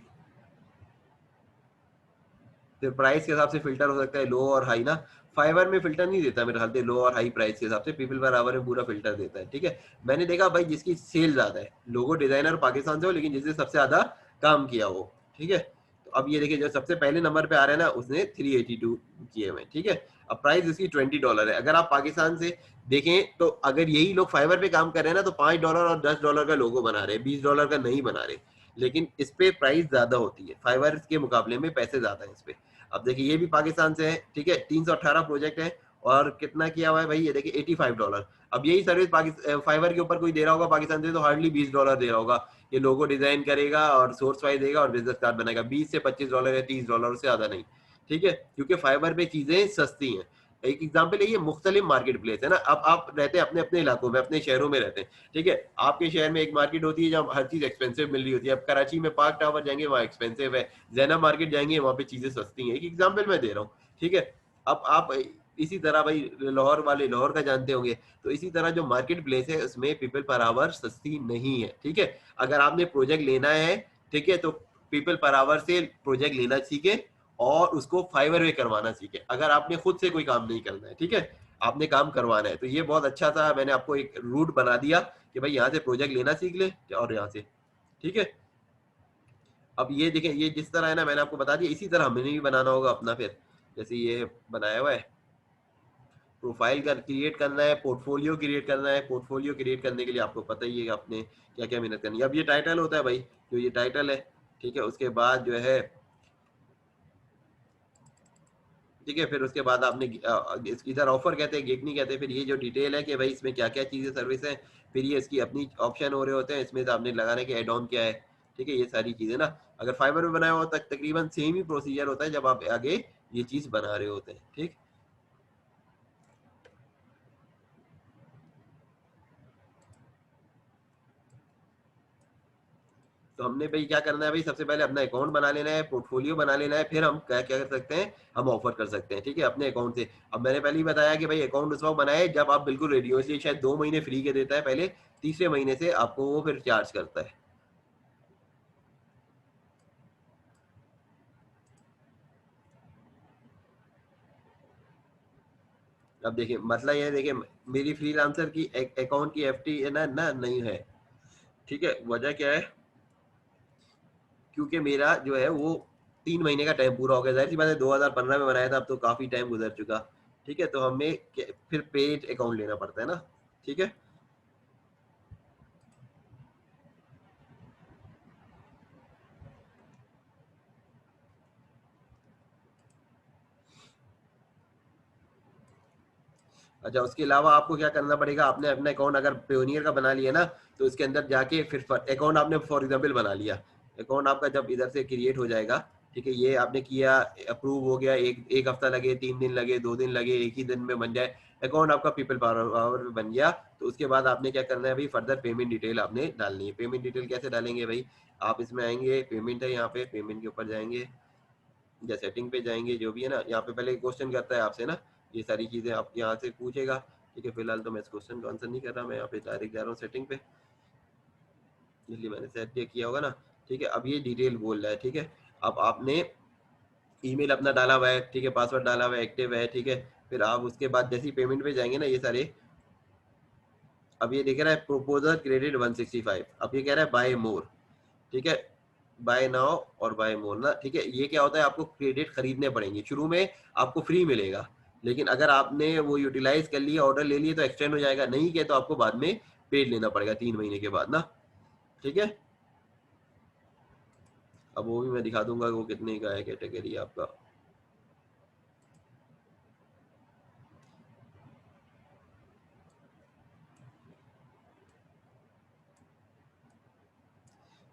फिर प्राइस के हिसाब से फिल्टर हो सकता है, लो और हाई ना। फाइवर में फिल्टर नहीं देता मेरे ख्याल से, लो और हाई प्राइस के हिसाब से, पीपल पर आवर में पूरा फिल्टर देता है। ठीक है, मैंने देखा भाई जिसकी सेल ज्यादा है, लोगो डिजाइनर पाकिस्तान से हो, लेकिन जिसने सबसे ज्यादा काम किया हो। ठीक है, तो अब ये देखिए जो सबसे पहले नंबर पे आ रहा है ना, उसने 382 किए हुए। ठीक है, अब प्राइस इसकी $20 है। अगर आप पाकिस्तान से देखें तो अगर यही लोग फाइवर पे काम कर रहे हैं ना, तो $5 और $10 का लोगो बना रहे हैं, $20 का नहीं बना रहे, लेकिन इस पे प्राइस ज्यादा होती है, फाइवर के मुकाबले में पैसे ज्यादा है इस पे। अब देखिए ये भी पाकिस्तान से है। ठीक है, 318 प्रोजेक्ट है, और कितना किया हुआ है भाई, ये देखिए $85। अब यही सर्विस पाकिस्तान फाइवर के ऊपर कोई दे रहा होगा पाकिस्तान से, तो हार्डली $20 दे रहा होगा। ये लोगो डिजाइन करेगा और सोर्स वाइज देगा और बिजनेस कार्ड बनाएगा, $20 से $25 या $30 से ज्यादा नहीं। ठीक है, क्योंकि फाइबर पे चीजें सस्ती हैं। एक एग्जाम्पल है, ये मुख्तलिफ मार्केट प्लेस है ना, अब आप रहते हैं अपने अपने इलाकों में, अपने शहरों में रहते हैं। ठीक है, आपके शहर में एक मार्केट होती है जहाँ हर चीज एक्सपेंसिव मिल रही होती है। अब कराची में पार्क टावर जाएंगे, वहाँ एक्सपेंसिव है। जैना मार्केट जाएंगे, वहाँ पे चीजें सस्ती हैं। एक एग्जाम्पल मैं दे रहा हूँ। ठीक है, अब आप इसी तरह भाई लाहौर वाले लाहौर का जानते होंगे, तो इसी तरह जो मार्केट प्लेस है उसमें पीपल पर आवर सस्ती नहीं है। ठीक है, अगर आपने प्रोजेक्ट लेना है, ठीक है, तो पीपल पर आवर से प्रोजेक्ट लेना सीखे, और उसको फाइवर में करवाना सीखे, अगर आपने खुद से कोई काम नहीं करना है। ठीक है, आपने काम करवाना है, तो ये बहुत अच्छा था, मैंने आपको एक रूट बना दिया कि भाई यहाँ से प्रोजेक्ट लेना सीख ले, और यहाँ से। ठीक है, अब ये देखें, ये जिस तरह है ना, मैंने आपको बता दिया, इसी तरह हमें भी बनाना होगा अपना। फिर जैसे ये बनाया हुआ है, प्रोफाइल कर क्रिएट करना है, पोर्टफोलियो क्रिएट करना है। पोर्टफोलियो क्रिएट करने के लिए आपको पता ही है कि आपने क्या क्या मेहनत करनी है। अब ये टाइटल होता है भाई, जो ये टाइटल है। ठीक है, उसके बाद जो है, ठीक है, फिर उसके बाद आपने इधर ऑफर कहते हैं, गिग नहीं कहते। फिर ये जो डिटेल है कि भाई इसमें क्या क्या चीज़ें सर्विस है, फिर ये इसकी अपनी ऑप्शन हो रहे होते हैं, इसमें तो आपने लगाने के एड ऑन क्या है। ठीक है, ये सारी चीज़ें ना, अगर फाइबर में बनाया हुआ तक तकरीबन सेम ही प्रोसीजर होता है जब आप आगे ये चीज़ बना रहे होते हैं। ठीक, तो हमने भाई क्या करना है भाई, सबसे पहले अपना अकाउंट बना लेना है, पोर्टफोलियो बना लेना है, फिर हम क्या क्या कर सकते हैं, हम ऑफर कर सकते हैं, ठीक है, अपने अकाउंट से। अब मैंने पहले ही बताया कि भाई अकाउंट उस वक्त बनाए जब आप बिल्कुल रेडी हो, इसलिए शायद 2 महीने फ्री के देता है पहले, तीसरे महीने से आपको वो फिर चार्ज करता है। अब देखिए मतलब ये देखिए, मेरी फ्रीलांसर की अकाउंट की एफटी है ना ना नहीं है, ठीक है, वजह क्या है, क्योंकि मेरा जो है वो 3 महीने का टाइम पूरा हो गया, जाहिर सी बात है 2015 में बनाया था, अब तो काफी टाइम गुजर चुका, ठीक है, तो हमें फिर पेड अकाउंट लेना पड़ता है ना, ठीक है। अच्छा, उसके अलावा आपको क्या करना पड़ेगा, आपने अपना अकाउंट अगर पेयोनियर का बना लिया ना, तो इसके अंदर जाके फिर अकाउंट आपने फॉर एग्जांपल बना लिया, अकाउंट आपका जब इधर से क्रिएट हो जाएगा, ठीक है, ये आपने किया, अप्रूव हो गया, एक एक हफ्ता लगे, 3 दिन लगे, 2 दिन लगे, एक ही दिन में बन जाए अकाउंट आपका पीपल पावर में बन गया। तो उसके बाद आपने क्या करना है भाई, फर्दर पेमेंट डिटेल आपने डालनी है। पेमेंट डिटेल कैसे डालेंगे भाई, आप इसमें आएंगे, पेमेंट है यहाँ पे, पेमेंट के ऊपर जाएंगे या सेटिंग पे जाएंगे, जो भी है ना, यहाँ पे पहले क्वेश्चन करता है आपसे ना, ये सारी चीजें आप यहाँ से पूछेगा, ठीक है, फिलहाल तो मैं इस क्वेश्चन का आंसर नहीं कर रहा, मैं यहाँ पे डायरेक्ट जा रहा हूँ सेटिंग पे, इसलिए मैंने सेट किया होगा ना, ठीक है। अब ये डिटेल बोल रहा है, ठीक है, अब आपने ईमेल अपना डाला हुआ है, ठीक है, पासवर्ड डाला हुआ है, एक्टिव है, ठीक है, फिर आप उसके बाद जैसे ही पेमेंट पे जाएंगे ना, ये सारे, अब ये दिख रहा है प्रोपोजल क्रेडिट 165, अब ये कह रहा है बाय मोर, ठीक है, बाय नाउ और बाय मोर ना, ठीक है, ये क्या होता है, आपको क्रेडिट खरीदने पड़ेंगे, शुरू में आपको फ्री मिलेगा, लेकिन अगर आपने वो यूटिलाइज कर लिया, ऑर्डर ले लिए, तो एक्सटेंड हो जाएगा, नहीं किया तो आपको बाद में पेड लेना पड़ेगा 3 महीने के बाद ना, ठीक है। अब वो भी मैं दिखा दूंगा वो कितने का है कैटेगरी आपका।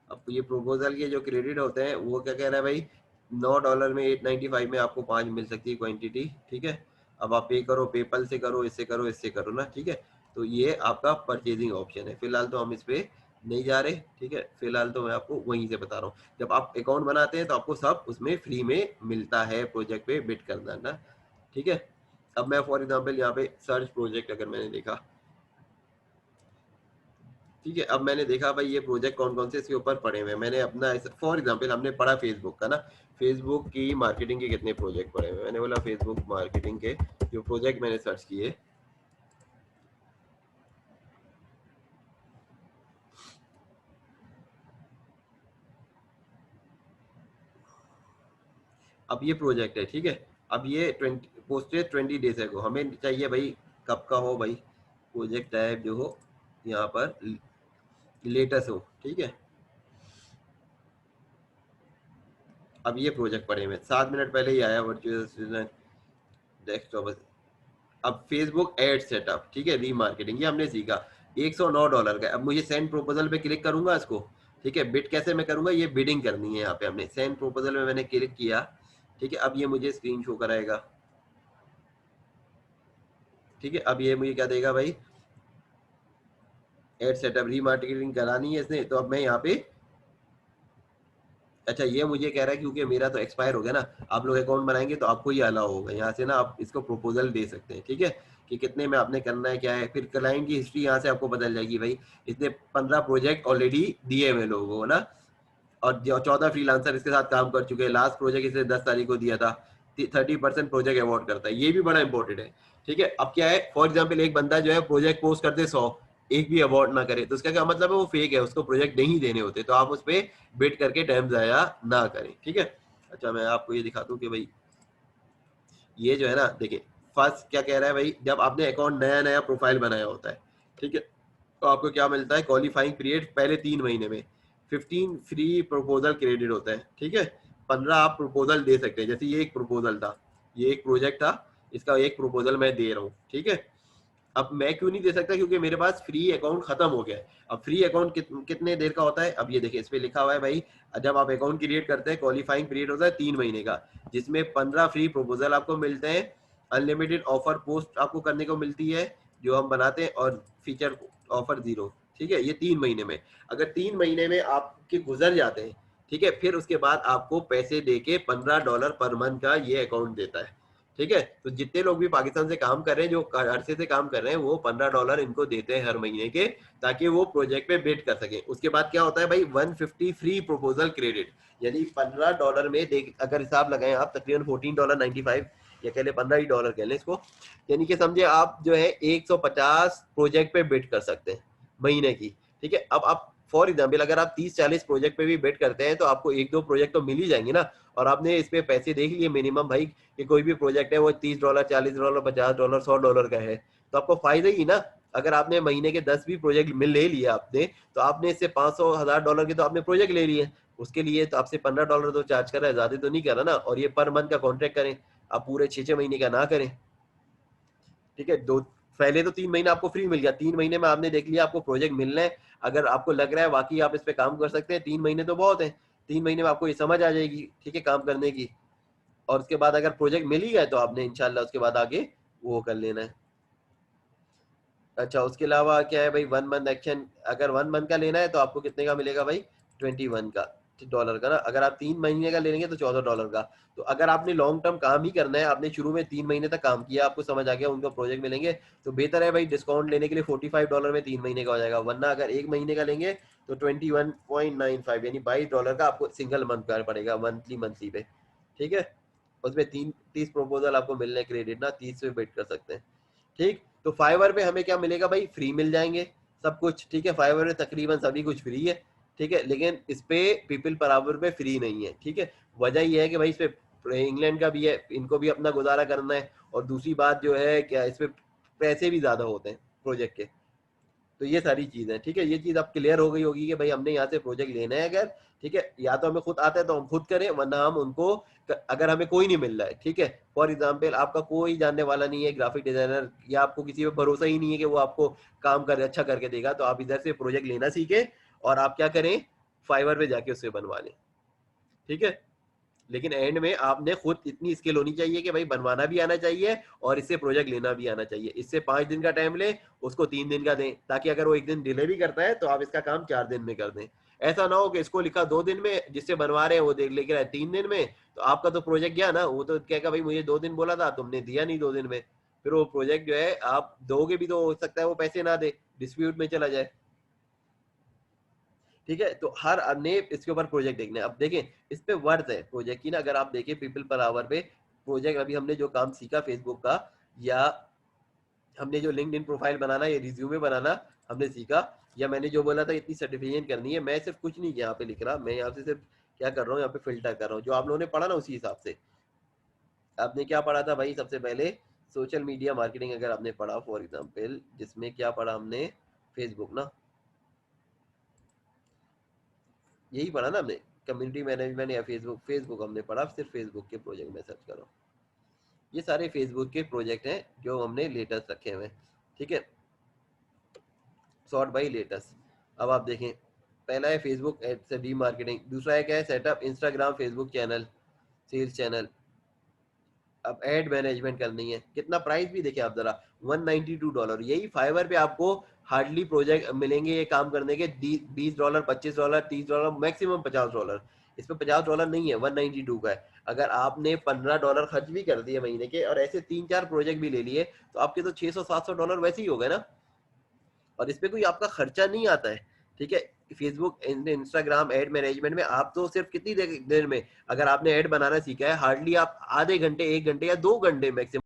अब ये प्रोपोजल के जो क्रेडिट होते हैं वो क्या कह रहा है भाई, $9 में 895 में आपको 5 मिल सकती है क्वांटिटी, ठीक है। अब आप पे करो, पेपल से करो, इससे करो, इससे करो ना, ठीक है। तो ये आपका परचेजिंग ऑप्शन है, फिलहाल तो हम इस पे नहीं जा रहे, ठीक है, फिलहाल तो मैं आपको वहीं से बता रहा हूँ, जब आप अकाउंट बनाते हैं तो आपको सब उसमें फ्री में मिलता है, प्रोजेक्ट पे बिड करना ना, ठीक है। अब मैं फॉर एग्जाम्पल यहाँ पे सर्च प्रोजेक्ट अगर मैंने देखा, ठीक है, अब मैंने देखा भाई ये प्रोजेक्ट कौन कौन से इसके ऊपर पड़े हुए हैं, मैंने अपना फॉर एग्जांपल हमने पढ़ा फेसबुक का ना, फेसबुक की मार्केटिंग के कितने प्रोजेक्ट पड़े हुए हैं, मैंने बोला फेसबुक मार्केटिंग के जो प्रोजेक्ट मैंने सर्च किए, अब ये प्रोजेक्ट है, ठीक है, अब ये 20 पोस्टेड 20 डेज है को, हमें चाहिए भाई कब का हो भाई, प्रोजेक्ट टाइप जो हो यहाँ पर लेटेस्ट हो, ठीक है। अब ये प्रोजेक्ट पड़े हुए 7 मिनट पहले ही आया वर्चुअल डेस्कटॉप। अब फेसबुक एड सेटअप, ठीक है, रीमार्केटिंग, ये हमने सीखा, $109 का। अब मुझे सेंड प्रोपोजल पे क्लिक करूंगा इसको, ठीक है, बिड कैसे मैं करूंगा, ये बिडिंग करनी है, यहाँ पे हमने सेंड प्रोपोजल में मैंने क्लिक किया, ठीक है, अब ये मुझे स्क्रीन शो कराएगा, ठीक है, अब ये मुझे क्या देगा भाई, एड सेटअप रीमार्केटिंग करानी है इसने, तो अब मैं यहाँ पे, अच्छा ये मुझे कह रहा है क्योंकि मेरा तो एक्सपायर हो गया ना, आप लोग अकाउंट बनाएंगे तो आपको ये अलाउ होगा, यहाँ से ना आप इसको प्रपोजल दे सकते हैं, ठीक है, कि कितने में आपने करना है, क्या है, फिर क्लाइंट की हिस्ट्री यहाँ से आपको बदल जाएगी भाई, इसने 15 प्रोजेक्ट ऑलरेडी दिए हुए लोगों को ना, और 14 फ्रीलांसर इसके साथ काम कर चुके हैं, लास्ट प्रोजेक्ट इसने 10 तारीख को दिया था, 30% प्रोजेक्ट अवॉर्ड करता है, ये भी बड़ा इंपॉर्टेंट है, ठीक है। अब क्या है, फॉर एग्जाम्पल एक बंदा जो है प्रोजेक्ट पोस्ट करते 100, एक भी अवार्ड ना करे, तो उसका क्या मतलब है, वो फेक है, उसको प्रोजेक्ट नहीं देने होते, तो आप उस पर बिड करके टाइम जाया ना करें, ठीक है। अच्छा मैं आपको ये दिखाता हूँ कि भाई ये जो है ना, देखिए फर्स्ट क्या कह रहा है भाई, जब आपने अकाउंट नया नया प्रोफाइल बनाया होता है, ठीक है, तो आपको क्या मिलता है, क्वालिफाइंग पीरियड पहले 3 महीने में 15 फ्री प्रोपोजल क्रेडिट होता है, ठीक है, 15 आप प्रोपोजल दे सकते हैं, जैसे ये एक प्रोपोजल था, ये एक प्रोजेक्ट था, इसका एक प्रोपोजल मैं दे रहा हूँ, ठीक है। अब मैं क्यों नहीं दे सकता, क्योंकि मेरे पास फ्री अकाउंट खत्म हो गया है। अब फ्री अकाउंट कितने देर का होता है, अब ये देखिए इस पे लिखा हुआ है भाई, जब आप अकाउंट क्रिएट करते हैं क्वालिफाइंग पीरियड होता है 3 महीने का, जिसमें 15 फ्री प्रपोजल आपको मिलते हैं, अनलिमिटेड ऑफर पोस्ट आपको करने को मिलती है जो हम बनाते हैं, और फीचर ऑफर 0, ठीक है, ये 3 महीने में। अगर 3 महीने में आपके गुजर जाते हैं, ठीक है, फिर उसके बाद आपको पैसे देके $15 पर मंथ का ये अकाउंट देता है। ठीक है, तो जितने लोग भी पाकिस्तान से काम कर रहे हैं, जो अरसे से काम कर रहे हैं, वो $15 इनको देते हैं हर महीने के, ताकि वो प्रोजेक्ट पे बिड कर सके। उसके बाद क्या होता है भाई, 150 फ्री प्रपोजल क्रेडिट, यानी $15 में देख अगर हिसाब लगाएं आप, तकरीबन $14.95 या कह लें $15 कह लें इसको, यानी कि समझे आप जो है 150 प्रोजेक्ट पे बिड कर सकते हैं महीने की। ठीक है, अब आप फॉर एग्जाम्पल अगर आप 30-40 प्रोजेक्ट पे भी बिड करते हैं तो आपको 1-2 प्रोजेक्ट तो मिल ही जाएंगे ना। और आपने इस पे पैसे देख लिए मिनिमम भाई कि कोई भी प्रोजेक्ट है वो $30, $40, $50, $100 का है, तो आपको फायदा ही ना। अगर आपने महीने के 10 भी प्रोजेक्ट मिल ले लिए आपने, तो आपने इससे $500-1000 के तो आपने प्रोजेक्ट ले लिए, उसके लिए तो आपसे $15 तो चार्ज कर रहा है, ज्यादा तो नहीं कर रहा ना। और ये पर मंथ का कॉन्ट्रैक्ट करें, आप पूरे 6-6 महीने का ना करें। ठीक है, दो पहले तो 3 महीने आपको फ्री मिल गया, 3 महीने में आपने देख लिया आपको प्रोजेक्ट मिलना है, अगर आपको लग रहा है वाकई आप इस पे काम कर सकते हैं, 3 महीने तो बहुत है, 3 महीने में आपको ये समझ आ जाएगी, ठीक है, काम करने की। और उसके बाद अगर प्रोजेक्ट मिल ही गए तो आपने इंशाल्लाह उसके बाद आगे वो कर लेना है। अच्छा, उसके अलावा क्या है भाई, 1 मंथ एक्शन, अगर 1 मंथ का लेना है तो आपको कितने का मिलेगा भाई, 21 का डॉलर का ना। अगर आप 3 महीने का लेंगे तो $14 का। तो अगर आपने लॉन्ग टर्म काम ही करना है, आपने शुरू में 3 महीने तक काम किया, आपको समझ आ गया उनको प्रोजेक्ट मिलेंगे, तो बेहतर है भाई डिस्काउंट लेने के लिए $45 में 3 महीने का हो जाएगा। वरना अगर 1 महीने का लेंगे तो 21.95 यानी $22 का आपको सिंगल मंथ का पड़ेगा, मंथली पे। ठीक है, उसमें 30 प्रपोजल आपको मिलने क्रेडिट ना, 30 पे बिट कर सकते हैं। ठीक, तो फाइवर पे हमें क्या मिलेगा भाई, फ्री मिल जाएंगे सब कुछ। ठीक है, फाइवर में तकरीबन सभी कुछ फ्री है। ठीक है, लेकिन इस पे पीपल पर आवर पे फ्री नहीं है। ठीक है, वजह यह है कि भाई इस पे इंग्लैंड का भी है, इनको भी अपना गुजारा करना है, और दूसरी बात जो है क्या, इस पे पैसे भी ज्यादा होते हैं प्रोजेक्ट के। तो ये सारी चीज है। ठीक है, ये चीज अब क्लियर हो गई होगी कि भाई हमने यहाँ से प्रोजेक्ट लेना है अगर, ठीक है, या तो हमें खुद आता है तो हम खुद करें, वरना हम उनको अगर हमें कोई नहीं मिल रहा है, ठीक है, फॉर एग्जाम्पल आपका कोई जानने वाला नहीं है ग्राफिक डिजाइनर, या आपको किसी पे भरोसा ही नहीं है कि वो आपको काम कर अच्छा करके देगा, तो आप इधर से प्रोजेक्ट लेना सीखे और आप क्या करें, फाइवर पे जाके उससे बनवा लें। ठीक है, लेकिन एंड में आपने खुद इतनी स्किल होनी चाहिए कि भाई बनवाना भी आना चाहिए और इससे प्रोजेक्ट लेना भी आना चाहिए। इससे 5 दिन का टाइम ले, उसको 3 दिन का दें, ताकि अगर वो 1 दिन डिले भी करता है तो आप इसका काम 4 दिन में कर दें। ऐसा ना हो कि इसको लिखा 2 दिन में, जिससे बनवा रहे हैं वो देख लेके 3 दिन में, तो आपका तो प्रोजेक्ट गया ना। वो तो कहेगा भाई मुझे 2 दिन बोला था, तुमने दिया नहीं 2 दिन में, फिर वो प्रोजेक्ट जो है आप दोगे भी तो हो सकता है वो पैसे ना दे, डिस्प्यूट में चला जाए। ठीक है, तो हर ने इसके ऊपर प्रोजेक्ट देखने। अब देखें इस पे वर्थ है प्रोजेक्ट की ना, अगर आप देखें पीपल पर आवर पे प्रोजेक्ट, अभी हमने जो काम सीखा फेसबुक का, या हमने जो लिंक्डइन प्रोफाइल बनाना, ये रिज्यूमे बनाना हमने सीखा, या मैंने जो बोला था इतनी सर्टिफिकेशन करनी है, मैं सिर्फ कुछ नहीं यहाँ पे लिख रहा, मैं यहाँ से सिर्फ क्या कर रहा हूँ, यहाँ पे फिल्टर कर रहा हूँ जो आप लोगों ने पढ़ा ना, उसी हिसाब से। आपने क्या पढ़ा था भाई, सबसे पहले सोशल मीडिया मार्केटिंग अगर आपने पढ़ा फॉर एग्जाम्पल, जिसमें क्या पढ़ा हमने, फेसबुक ना, यही पढ़ा ना हमने, कम्युनिटी मैनेजमेंट या फेसबुक, फेसबुक हमने पढ़ा, सिर्फ फेसबुक के प्रोजेक्ट में सर्च करो। ये सारे फेसबुक के प्रोजेक्ट हैं जो हमने लेटेस्ट रखे हुए हैं। ठीक है, सॉर्ट बाई लेटेस्ट। अब आप देखें, पहला है फेसबुक एड से डी मार्केटिंग, दूसरा है क्या है, setup Instagram Facebook channel, sales channel. अब एड मैनेजमेंट करनी है, कितना प्राइस भी देखें आप जरा, $192। यही फाइवर पे आपको हार्डली प्रोजेक्ट मिलेंगे ये काम करने के, $20, $25, $30, मैक्सिमम $50। इस पे $50 नहीं है, 192 का है। अगर आपने $15 खर्च भी कर दिए महीने के, और ऐसे 3-4 प्रोजेक्ट भी ले लिए, तो आपके तो $600-700 वैसे ही हो गए ना, और इस पे कोई आपका खर्चा नहीं आता है। ठीक है, फेसबुक इंस्टाग्राम एड मैनेजमेंट में आप तो सिर्फ कितनी देर में, अगर आपने एड बनाना सीखा है, हार्डली आप आधे घंटे 1 घंटे या 2 घंटे मैक्सिमम